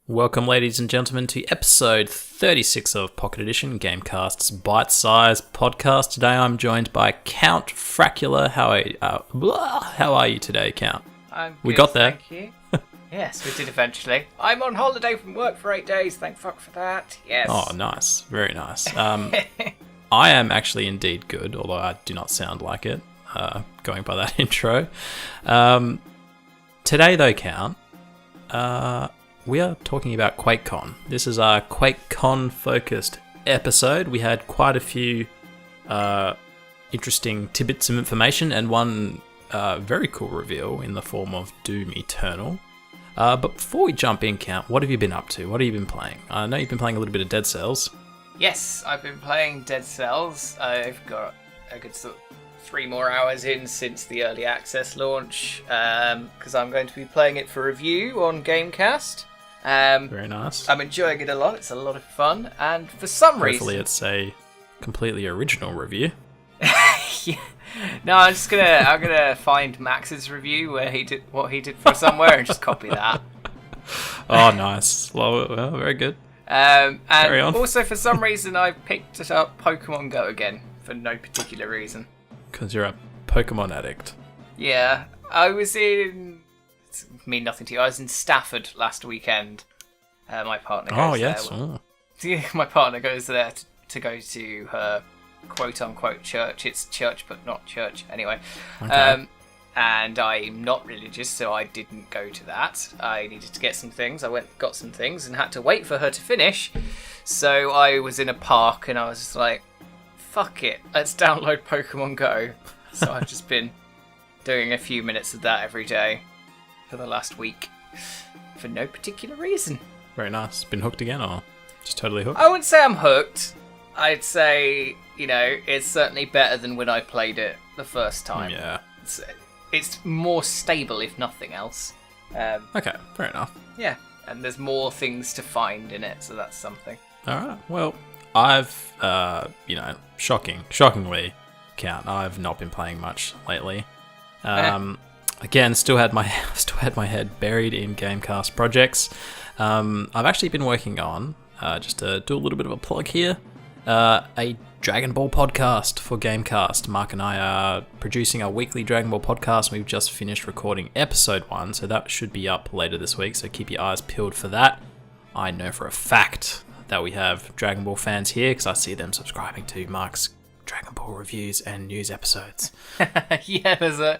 Welcome, ladies and gentlemen, to episode 36 of Pocket Edition, GameCast's bite-sized podcast. Today I'm joined by Count Fracula. How are you today, Count? I'm good, we got there. Thank you. Yes, we did eventually. I'm on holiday from work for 8 days. Thank fuck for that. Yes. Oh, nice. Very nice. I am actually indeed good, although I do not sound like it, going by that intro. Today, though, Count, we are talking about Quakecon. This is our Quakecon-focused episode. We had quite a few interesting tidbits of information and one very cool reveal in the form of Doom Eternal. But before we jump in, Count, what have you been up to? What have you been playing? I know you've been playing a little bit of Dead Cells. Yes, I've been playing Dead Cells. I've got a good 3 more hours in since the early access launch, because I'm going to be playing it for review on GameCast. Very nice. I'm enjoying it a lot. It's a lot of fun, and for some reason, hopefully it's a completely original review. Yeah. No, I'm gonna find Max's review where he did what he did for somewhere and just copy that. Oh, nice. Well, very good. And Carry on. Also, for some reason, I picked it up Pokemon Go again for no particular reason. Because you're a Pokemon addict. Yeah, I was in. It's mean nothing to you. I was in Stafford last weekend. My partner goes Oh, yes. there. Oh. Yeah, my partner goes there to go to her quote-unquote church. It's church, but not church. Anyway. Okay. And I'm not religious, so I didn't go to that. I needed to get some things. I went and got some things and had to wait for her to finish. So I was in a park and I was just like, fuck it, let's download Pokemon Go. So I've just been doing a few minutes of that every day for the last week for no particular reason. Very nice. Been hooked again, or just totally hooked? I wouldn't say I'm hooked. I'd say, it's certainly better than when I played it the first time. Yeah. It's more stable, if nothing else. Okay, fair enough. Yeah, and there's more things to find in it, so that's something. Alright, well, I've, shockingly, Count, I've not been playing much lately. Again, still had my head buried in GameCast projects. I've actually been working on, just to do a little bit of a plug here, a Dragon Ball podcast for GameCast. Mark and I are producing our weekly Dragon Ball podcast. We've just finished recording episode 1, so that should be up later this week, so keep your eyes peeled for that. I know for a fact that we have Dragon Ball fans here, because I see them subscribing to Mark's Dragon Ball reviews and news episodes. Yeah, there's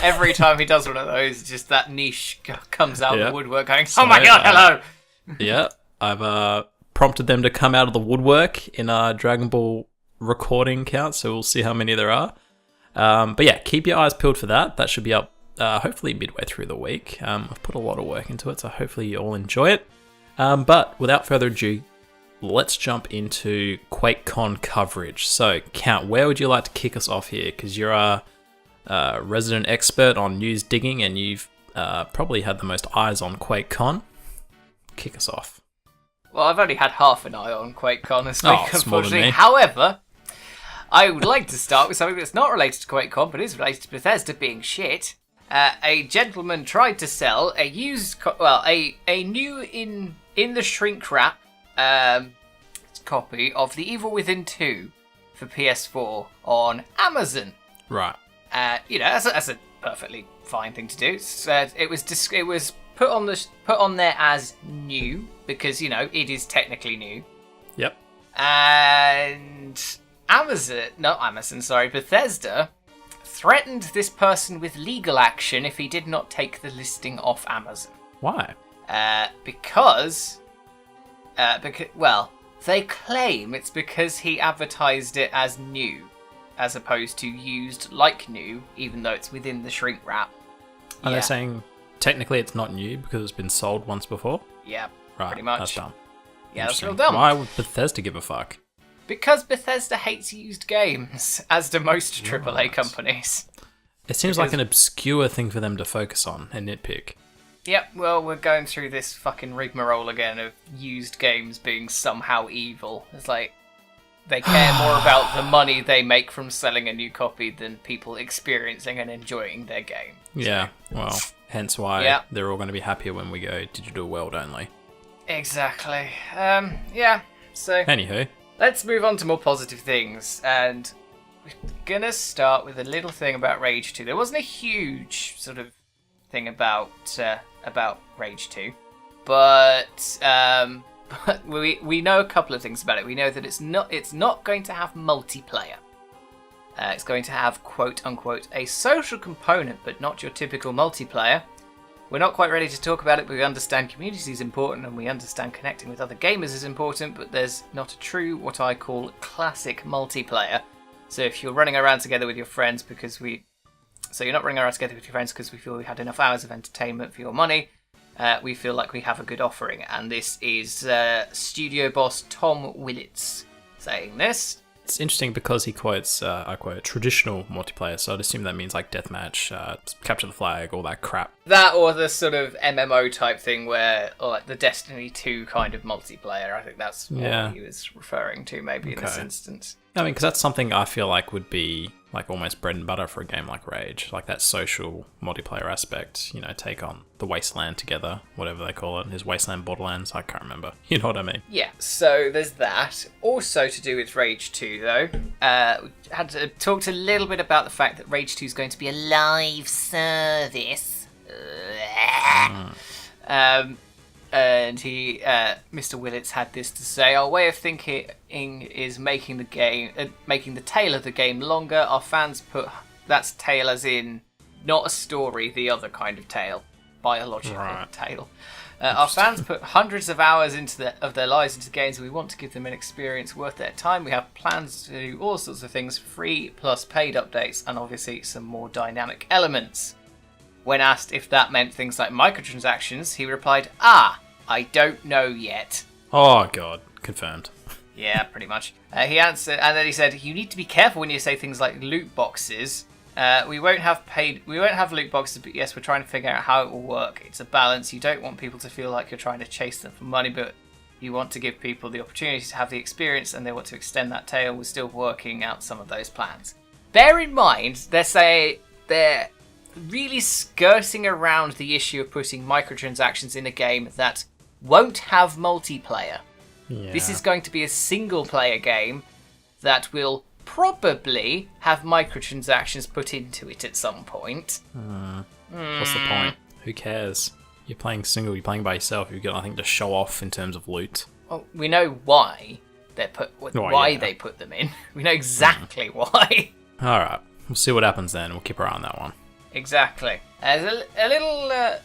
every time he does one of those, just that niche comes out of the woodwork going, So, oh my god, hello! Yeah, I've prompted them to come out of the woodwork in our Dragon Ball recording count, so we'll see how many there are. But yeah, keep your eyes peeled for that. That should be up hopefully midway through the week. I've put a lot of work into it, so hopefully you all enjoy it. But without further ado, let's jump into QuakeCon coverage. So, Count, where would you like to kick us off here? Because you're a resident expert on news digging, and you've probably had the most eyes on QuakeCon. Kick us off. Well, I've only had half an eye on QuakeCon this week, unfortunately. Me. However, I would like to start with something that's not related to QuakeCon, but is related to Bethesda being shit. A gentleman tried to sell a new in the shrink wrap copy of The Evil Within 2 for PS4 on Amazon. Right. That's a perfectly fine thing to do. It was put on there as new because it is technically new. Yep. And Bethesda threatened this person with legal action if he did not take the listing off Amazon. Why? Because they claim it's because he advertised it as new, as opposed to used like new, even though it's within the shrink wrap. Are they saying technically it's not new because it's been sold once before? Yeah, right, pretty much. That's dumb. Yeah, that's real dumb. Why would Bethesda give a fuck? Because Bethesda hates used games, as do most AAA companies. It seems like an obscure thing for them to focus on and nitpick. Yep, well, we're going through this fucking rigmarole again of used games being somehow evil. It's like, they care more about the money they make from selling a new copy than people experiencing and enjoying their game. Yeah, well, hence why they're all going to be happier when we go digital world only. Exactly. Yeah. So Anywho, let's move on to more positive things, and we're gonna start with a little thing about Rage 2. There wasn't a huge sort of thing about Rage 2, but we know a couple of things about it. We know that it's not going to have multiplayer. It's going to have quote unquote a social component, but not your typical multiplayer. We're not quite ready to talk about it, but we understand community is important and we understand connecting with other gamers is important, but there's not a true, what I call, classic multiplayer. So if you're running around together with your friends you're not running around together with your friends because we feel we had enough hours of entertainment for your money, we feel like we have a good offering. And this is studio boss Tom Willits saying this. it's interesting because he quotes, I quote, traditional multiplayer, so I'd assume that means like deathmatch, capture the flag, all that crap. That or the sort of MMO type thing or like the Destiny 2 kind of multiplayer. I think that's what he was referring to maybe in this instance. I mean, because that's something I feel like would be like almost bread and butter for a game like Rage, like that social multiplayer aspect, take on the Wasteland together, whatever they call it. Is Wasteland Borderlands? I can't remember. You know what I mean? Yeah, so there's that. Also to do with Rage 2 though, we had to talk a little bit about the fact that Rage 2 is going to be a live service. And he, Mr. Willits, had this to say: our way of thinking is making the tale of the game longer. Our fans that's tale as in not a story, the other kind of tale, biological tale. Our fans put hundreds of hours of their lives into games, and we want to give them an experience worth their time. We have plans to do all sorts of things, free plus paid updates, and obviously some more dynamic elements. When asked if that meant things like microtransactions, he replied, I don't know yet. Oh, God. Confirmed. Yeah, pretty much. He answered, and then he said, you need to be careful when you say things like loot boxes. We won't have loot boxes, but yes, we're trying to figure out how it will work. It's a balance. You don't want people to feel like you're trying to chase them for money, but you want to give people the opportunity to have the experience, and they want to extend that tail. We're still working out some of those plans. Bear in mind, they're really skirting around the issue of putting microtransactions in a game that won't have multiplayer. Yeah. This is going to be a single-player game that will probably have microtransactions put into it at some point. What's the point? Who cares? You're playing single, you're playing by yourself, you've got nothing to show off in terms of loot. Well, we know why they put them in. We know exactly why. Alright, we'll see what happens then. We'll keep our eye on that one. Exactly. There's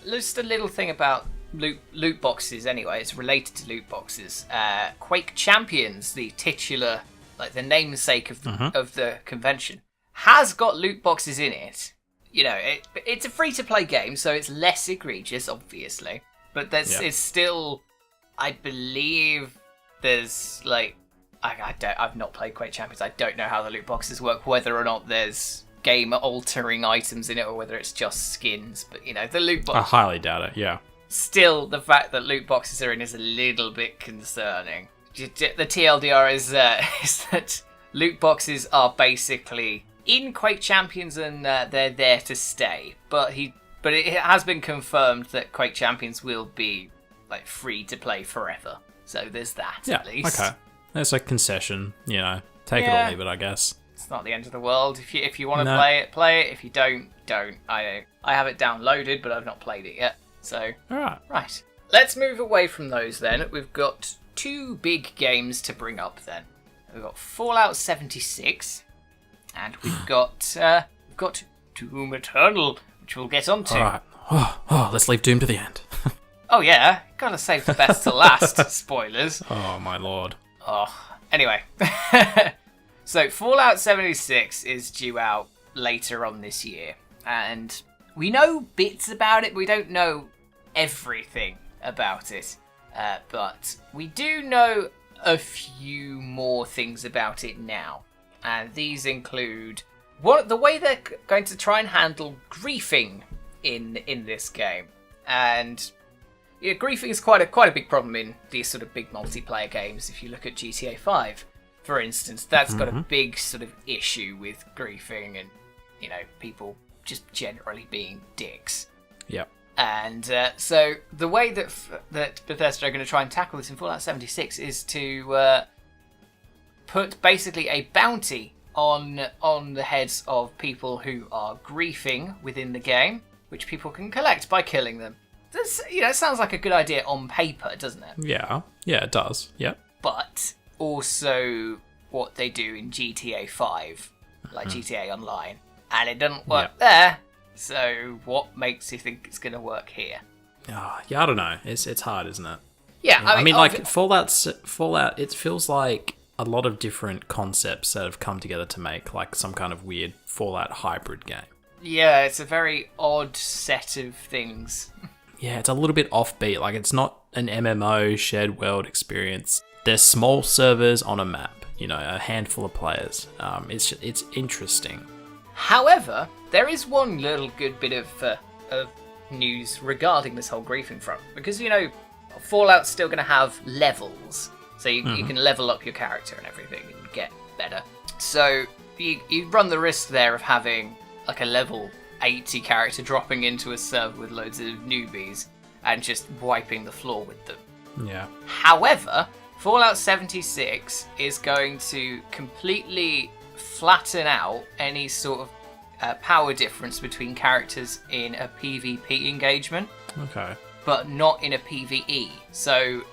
just a little thing about loot boxes anyway. It's related to loot boxes. Quake Champions, the titular, like the namesake of the convention, has got loot boxes in it. It's a free-to-play game, so it's less egregious, obviously. But it's still, I believe, there's like, I've not played Quake Champions. I don't know how the loot boxes work, whether or not there's game-altering items in it, or whether it's just skins. But the loot box, I highly doubt it. Yeah. Still, the fact that loot boxes are in is a little bit concerning. The TLDR is that loot boxes are basically in Quake Champions, and they're there to stay. But it has been confirmed that Quake Champions will be like free to play forever. So there's that at least. Okay, that's a concession. Take it or leave it, I guess. It's not the end of the world. If you want to play it. If you don't. I have it downloaded, but I've not played it yet. So, right. Let's move away from those then. We've got two big games to bring up then. We've got Fallout 76, and we've got Doom Eternal, which we'll get onto. Alright. Let's leave Doom to the end. Oh yeah, gotta save the best to last. Spoilers. Oh my lord. Anyway. So, Fallout 76 is due out later on this year, and we know bits about it, but we don't know everything about it. But we do know a few more things about it now. And these include the way they're going to try and handle griefing in this game. And griefing is quite a big problem in these sort of big multiplayer games. If you look at GTA 5, for instance, that's got a big sort of issue with griefing and, people just generally being dicks. Yep. And so the way that Bethesda are going to try and tackle this in Fallout 76 is to put basically a bounty on the heads of people who are griefing within the game, which people can collect by killing them. This, it sounds like a good idea on paper, doesn't it? Yeah, it does. Yep. But also what they do in GTA 5, like GTA Online, and it doesn't work there. So what makes you think it's going to work here? Yeah, I don't know. It's hard, isn't it? Yeah, I mean, like Fallout. It feels like a lot of different concepts that have come together to make like some kind of weird Fallout hybrid game. Yeah, it's a very odd set of things. Yeah, it's a little bit offbeat. Like, it's not an MMO shared world experience. There's small servers on a map, a handful of players. It's interesting. However, there is one little good bit of news regarding this whole griefing front. Because, Fallout's still going to have levels. So you can level up your character and everything and get better. So you run the risk there of having like a level 80 character dropping into a server with loads of newbies and just wiping the floor with them. Yeah. However, Fallout 76 is going to completely flatten out any sort of power difference between characters in a PvP engagement. Okay. But not in a PvE. So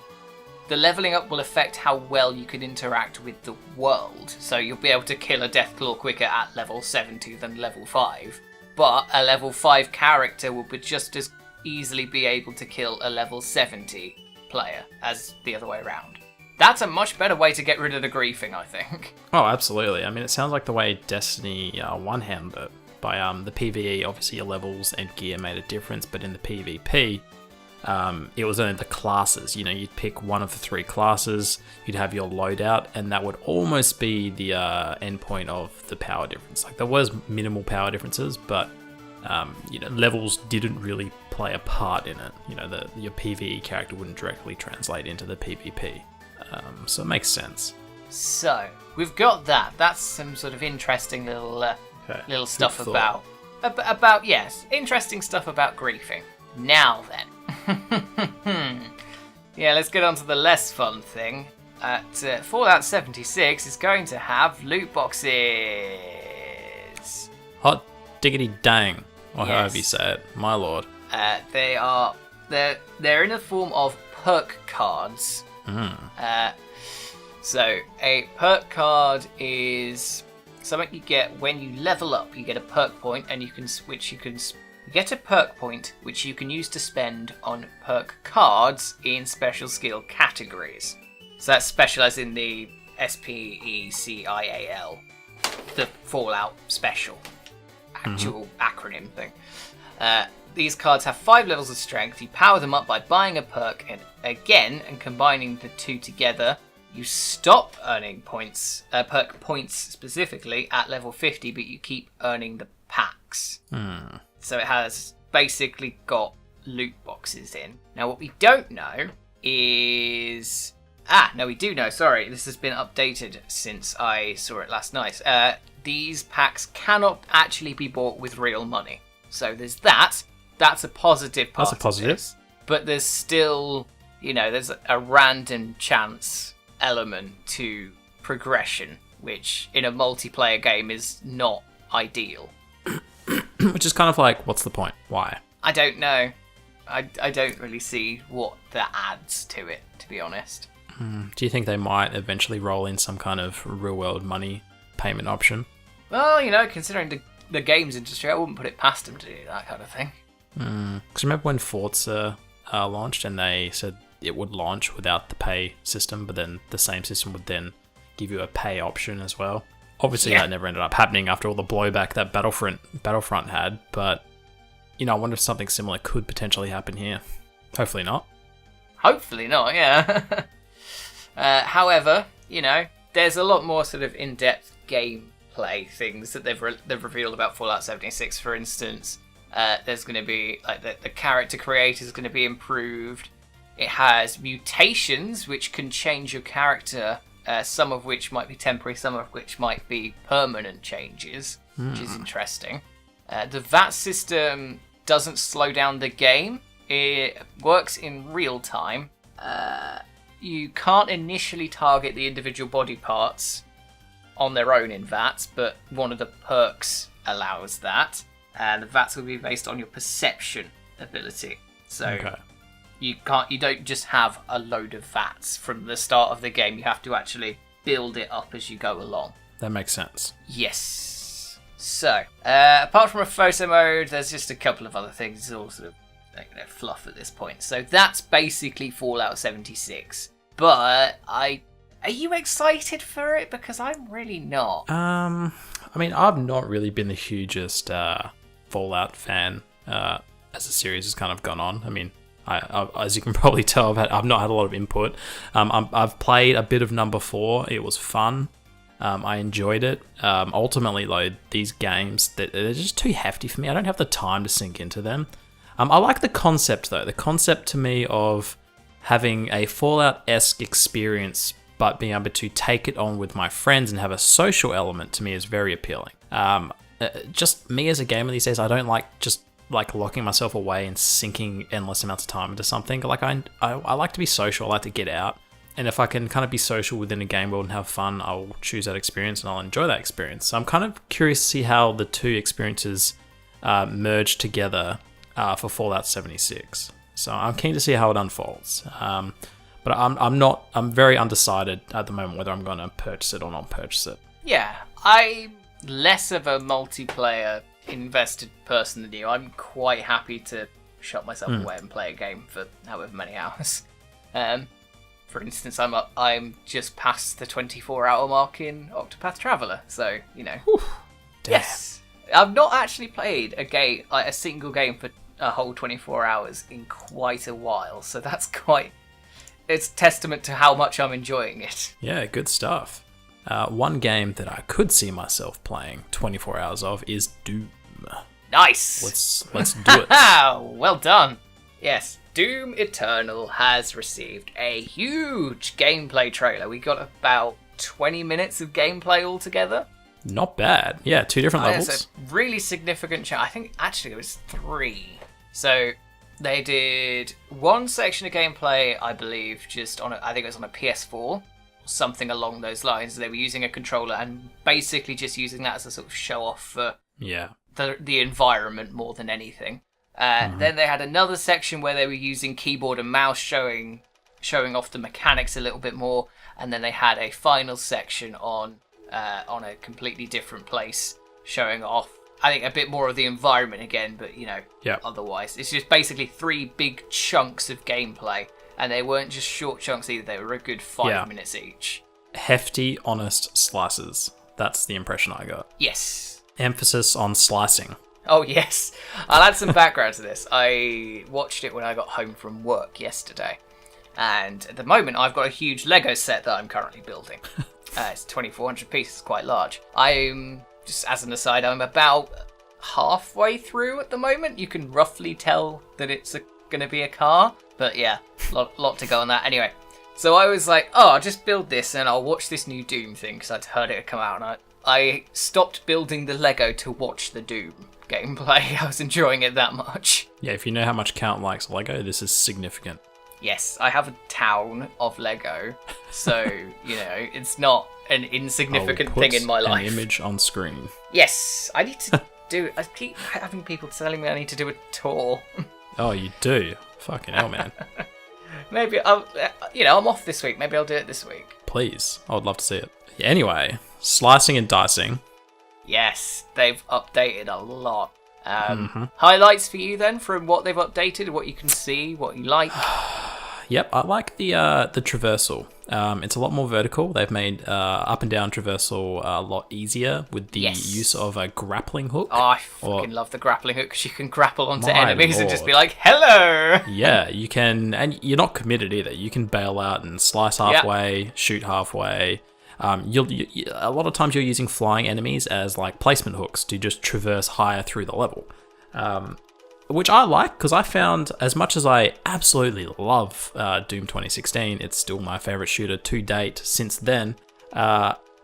the leveling up will affect how well you can interact with the world. So you'll be able to kill a Deathclaw quicker at level 70 than level 5. But a level 5 character will just as easily be able to kill a level 70 player as the other way around. That's a much better way to get rid of the griefing, I think. Oh, absolutely. I mean, it sounds like the way Destiny 1 handled it. By the PvE, obviously your levels and gear made a difference, but in the PvP, it was only the classes. You'd pick one of the 3 classes, you'd have your loadout, and that would almost be the endpoint of the power difference. Like, there was minimal power differences, but levels didn't really play a part in it. Your PvE character wouldn't directly translate into the PvP. So it makes sense. So we've got that. That's some sort of interesting little stuff about yes, interesting stuff about griefing. Now then. Yeah, let's get on to the less fun thing. Fallout 76 is going to have loot boxes. Hot diggity dang, or Yes. however you say it, my lord. They're in the form of perk cards. So a perk card is something you get when you level up. You get a perk point, and you get a perk point which you can use to spend on perk cards in special skill categories. So that's special as in the SPECIAL, the Fallout special, actual acronym thing. These cards have 5 levels of strength. You power them up by buying a perk, and combining the 2 together, you stop earning points, perk points specifically, at level 50, but you keep earning the packs. So it has basically got loot boxes in. Now what we don't know is... no, we do know, sorry. This has been updated since I saw it last night. These packs cannot actually be bought with real money. So there's that. That's a positive part. That's a positive. Of this. But there's still, there's a random chance element to progression, which in a multiplayer game is not ideal. Which is kind of like, what's the point? Why? I don't know. I don't really see what that adds to it, to be honest. Do you think they might eventually roll in some kind of real-world money payment option? Well, considering the games industry, I wouldn't put it past them to do that kind of thing. Because remember when Forza launched and they said it would launch without the pay system, but then the same system would then give you a pay option as well? Obviously, that never ended up happening after all the blowback that Battlefront had, but, I wonder if something similar could potentially happen here. Hopefully not. Hopefully not, yeah. However, there's a lot more sort of in-depth gameplay things that they've revealed about Fallout 76. For instance, there's going to be, the character creator is going to be improved. It has mutations, which can change your character, some of which might be temporary, some of which might be permanent changes, which is interesting. The VAT system doesn't slow down the game. It works in real time. You can't initially target the individual body parts on their own in VATS, but one of the perks allows that. And the VATS will be based on your perception ability. So you don't just have a load of VATS from the start of the game. You have to actually build it up as you go along. That makes sense. Yes. So, apart from a photo mode, there's just a couple of other things. It's all sort of fluff at this point. So that's basically Fallout 76. But are you excited for it? Because I'm really not. I mean, I've not really been the hugest Fallout fan as the series has kind of gone on. I mean, I as you can probably tell, I've not had a lot of input. I've played a bit of number 4. It was fun. I enjoyed it. Ultimately, though, these games, they're just too hefty for me. I don't have the time to sink into them. I like the concept, though. The concept to me of having a Fallout-esque experience, but being able to take it on with my friends and have a social element to me is very appealing. Just me as a gamer these days, I don't like just like locking myself away and sinking endless amounts of time into something. Like I like to be social. I like to get out. And if I can kind of be social within a game world and have fun, I'll choose that experience and I'll enjoy that experience. So I'm kind of curious to see how the two experiences merge together for Fallout 76. So I'm keen to see how it unfolds. But I'm very undecided at the moment whether I'm going to purchase it or not purchase it. Yeah, I'm less of a multiplayer invested person than you. I'm quite happy to shut myself away and play a game for however many hours. For instance, I'm just past the 24-hour mark in Octopath Traveler, so you know. Whew, yes, I've not actually played a single game for a whole 24 hours in quite a while, so that's it's testament to how much I'm enjoying it. Yeah, good stuff. One game that I could see myself playing 24 hours of is Doom. Nice. Let's do it. Well done. Yes, Doom Eternal has received a huge gameplay trailer. We got about 20 minutes of gameplay altogether. Not bad. Yeah, 2 different levels. It's a really significant I think actually it was 3. So they did one section of gameplay, I believe, just I think it was on a PS4, something along those lines. They were using a controller and basically just using that as a sort of show off for the environment more than anything. Then they had another section where they were using keyboard and mouse, showing off the mechanics a little bit more, and then they had a final section on a completely different place, showing off, I think, a bit more of the environment again, but otherwise it's just basically 3 big chunks of gameplay, and they weren't just short chunks either. They were a good 5 minutes each. Hefty, honest slices. That's the impression I got. Yes. Emphasis on slicing. Oh, yes. I'll add some background to this. I watched it when I got home from work yesterday. And at the moment, I've got a huge Lego set that I'm currently building. It's 2,400 pieces, quite large. I'm, just as an aside, I'm about halfway through at the moment. You can roughly tell that it's going to be a car. But yeah, lot to go on that. Anyway, so I was like, I'll just build this and I'll watch this new Doom thing because I'd heard it had come out. And I stopped building the Lego to watch the Doom gameplay. I was enjoying it that much. Yeah, if you know how much Count likes Lego, this is significant. Yes, I have a town of Lego, so, it's not an insignificant thing in my life. An image on screen. Yes, I need to I keep having people telling me I need to do a tour. Oh, you do? Fucking hell, man. Maybe, I'm off this week. Maybe I'll do it this week. Please, I would love to see it. Anyway, slicing and dicing. Yes, they've updated a lot. Highlights for you then from what they've updated, what you can see, what you like? Yep, I like the traversal. It's a lot more vertical. They've made up and down traversal a lot easier with the use of a grappling hook. Oh, I fucking love the grappling hook because you can grapple onto enemies and just be like, hello! Yeah, you can, and you're not committed either. You can bail out and slice halfway, shoot halfway. A lot of times you're using flying enemies as like placement hooks to just traverse higher through the level, which I like because I found, as much as I absolutely love Doom 2016, it's still my favorite shooter to date. Since then,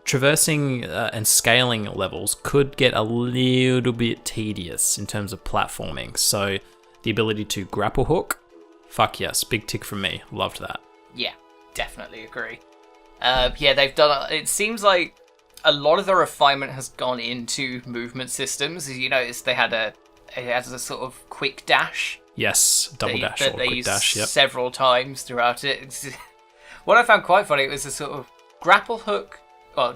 traversing and scaling levels could get a little bit tedious in terms of platforming. So the ability to grapple hook, fuck yes, big tick from me. Loved that. Yeah, definitely agree. They've done. It seems like a lot of the refinement has gone into movement systems. As you notice, it has a sort of quick dash. Yes, double dash or they quick use dash. Yep. several times throughout it. What I found quite funny was a sort of grapple hook,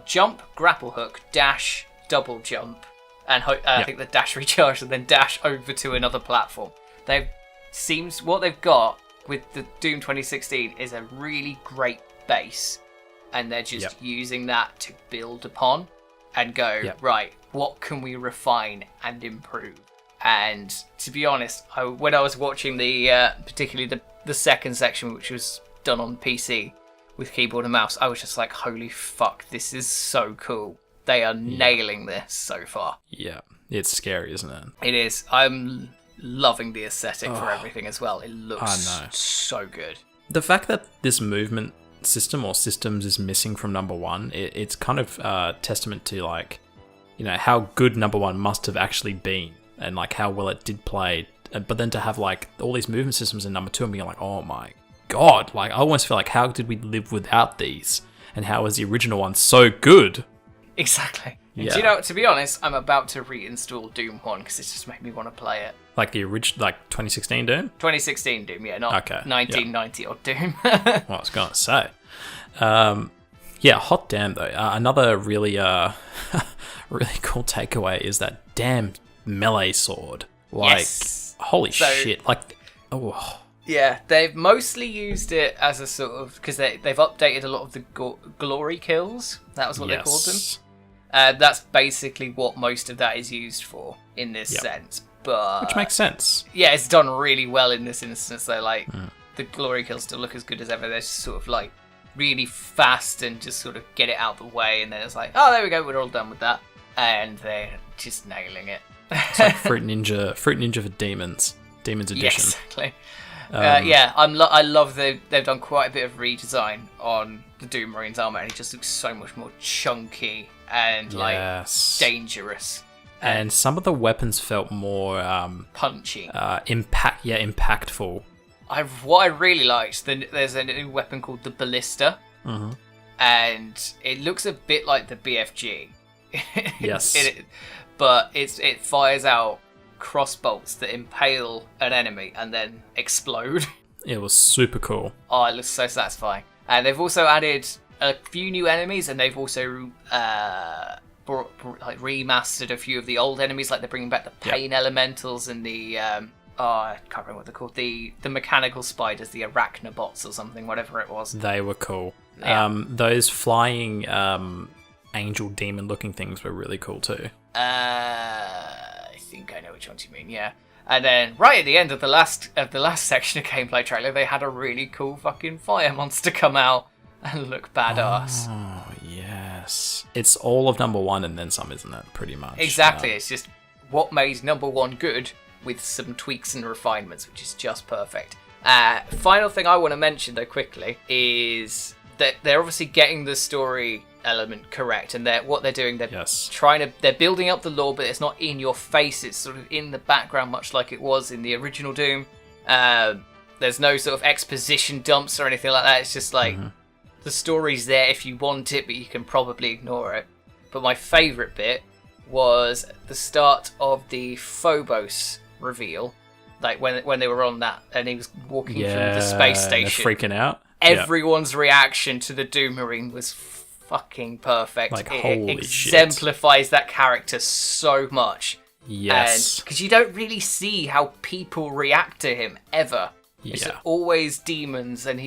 jump, grapple hook, dash, double jump, and I think the dash recharge and then dash over to another platform. What they've got with the Doom 2016 is a really great base, and they're just using that to build upon and go, right, what can we refine and improve? And to be honest, when I was watching particularly the second section, which was done on PC with keyboard and mouse, I was just like, holy fuck, this is so cool. They are nailing this so far. Yeah, it's scary, isn't it? It is. I'm loving the aesthetic for everything as well. It looks so good. The fact that this movement system or systems is missing from number one, it's kind of testament to like, how good number one must have actually been and like how well it did play. But then to have like all these movement systems in number two and being like, oh my god, like I almost feel like how did we live without these? And how was the original one so good? Exactly. Yeah. To be honest, I'm about to reinstall Doom 1 because it just made me want to play it. Like the original, like 2016 Doom? 2016 Doom, yeah, not 1990 odd Doom. Well, I was going to say. Hot damn though. Another really, really cool takeaway is that damn melee sword. Like, holy shit. Like, oh. Yeah, they've mostly used it as a sort of... Because they've updated a lot of the glory kills. That was what they called them. That's basically what most of that is used for in this sense. But which makes sense. Yeah, it's done really well in this instance. Though, like, the glory kills still look as good as ever. They're just sort of, like, really fast and just sort of get it out of the way. And then it's like, oh, there we go, we're all done with that. And they're just nailing it. It's like Fruit Ninja for Demons. Demons Edition. Yeah, exactly. I love they've done quite a bit of redesign on the Doom Marine's armor, and it just looks so much more chunky and like dangerous. And some of the weapons felt more punchy, impactful. What I really liked, there's a new weapon called the Ballista, and it looks a bit like the BFG. Yes, but it fires out cross bolts that impale an enemy and then explode. It was super cool. Oh, it looks so satisfying. And they've also added a few new enemies, and they've also remastered a few of the old enemies. Like they're bringing back the pain elementals and the I can't remember what they're called. The mechanical spiders, the arachnobots or something, whatever it was. They were cool. Yeah. Those flying angel demon looking things were really cool too. I think I know which ones you mean, yeah. And then right at the end of the last section of gameplay trailer, they had a really cool fucking fire monster come out and look badass. Oh, yes. It's all of number one and then some, isn't it? Pretty much. Exactly. It's just what made number one good with some tweaks and refinements, which is just perfect. Final thing I want to mention, though, quickly, is that they're obviously getting the story element correct, and what they're doing, they're building up the lore, but it's not in your face, it's sort of in the background, much like it was in the original Doom. There's no sort of exposition dumps or anything like that. It's just like the story's there if you want it, but you can probably ignore it. But my favourite bit was the start of the Phobos reveal, like when they were on that and he was walking through the space station, freaking out. Everyone's reaction to the Doom Marine was fucking perfect. Like, it exemplifies that character so much. Yes. Because you don't really see how people react to him ever. It's always demons, and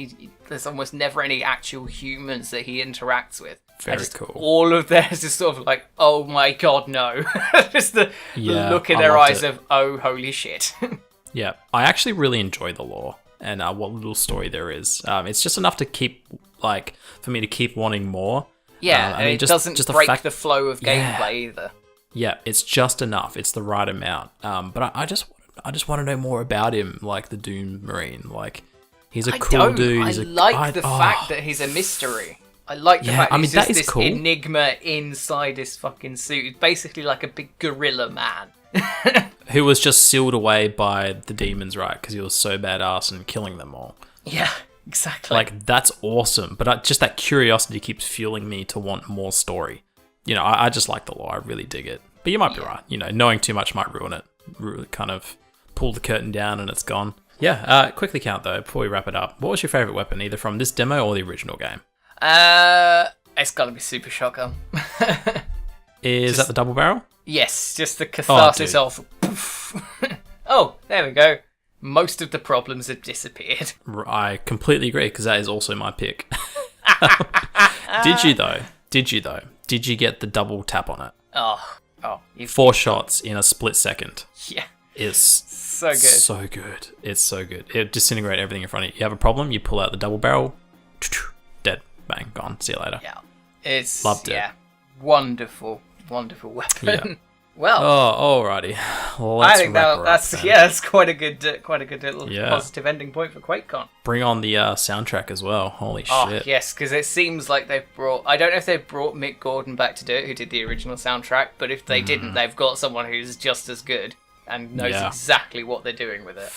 there's almost never any actual humans that he interacts with. Very cool. All of theirs is sort of like, oh my god, no. Just the look in their eyes of, oh, holy shit. Yeah, I actually really enjoy the lore and what little story there is. It's just enough to keep, like, for me to keep wanting more. Yeah, and it doesn't break the flow of gameplay either. Yeah, it's just enough. It's the right amount. But I just want to know more about him, like the Doom Marine. Like, he's a cool dude. I like the fact that he's a mystery. I like the fact he's that just is this cool. enigma inside his fucking suit. He's basically like a big gorilla man. Who was just sealed away by the demons, right? Because he was so badass and killing them all. Yeah, exactly. Like, that's awesome. But just that curiosity keeps fueling me to want more story. You know, I just like the lore. I really dig it. But you might be right. You know, knowing too much might ruin it. Kind of pull the curtain down and it's gone. Yeah, quickly count though, before we wrap it up. What was your favourite weapon, either from this demo or the original game? It's gotta be Super Shotgun. Is that the double barrel? Yes, just the catharsis of... Oh, there we go. Most of the problems have disappeared. I completely agree, because that is also my pick. Did you though? Did you get the double tap on it? Oh. 4 shots in a split second. Yeah. It's so good. So good. It's so good. It disintegrates everything in front of you. You have a problem, you pull out the double barrel, dead. Bang, gone. See you later. Yeah. It's... Loved it. Yeah. Wonderful weapon. Yeah. Well... Oh, alrighty. I think that's quite a good little positive ending point for Quakecon. Bring on the soundtrack as well. Holy shit. Oh, yes, because it seems like they've brought... I don't know if they've brought Mick Gordon back to do it, who did the original soundtrack, but if they didn't, they've got someone who's just as good and knows exactly what they're doing with it.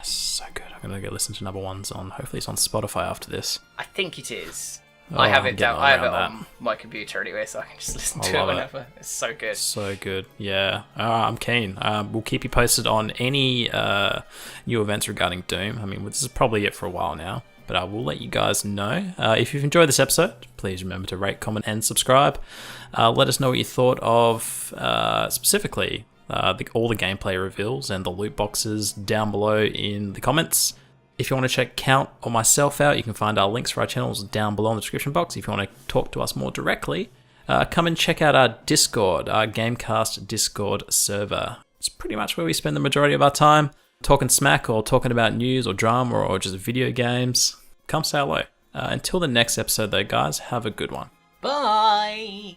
So good. I'm going to go listen to number ones on... Hopefully it's on Spotify after this. I think it is. Oh, I have it down. I have it that. on my computer anyway, so I can just listen to it whenever. It's so good. So good. Yeah. I'm keen. We'll keep you posted on any new events regarding Doom. I mean, this is probably it for a while now, but I will let you guys know. If you've enjoyed this episode, please remember to rate, comment, and subscribe. Let us know what you thought of specifically all the gameplay reveals and the loot boxes down below in the comments. If you want to check Count or myself out, you can find our links for our channels down below in the description box. If you want to talk to us more directly, come and check out our Discord, our GameCast Discord server. It's pretty much where we spend the majority of our time, talking smack or talking about news or drama or just video games. Come say hello. Until the next episode though, guys, have a good one. Bye!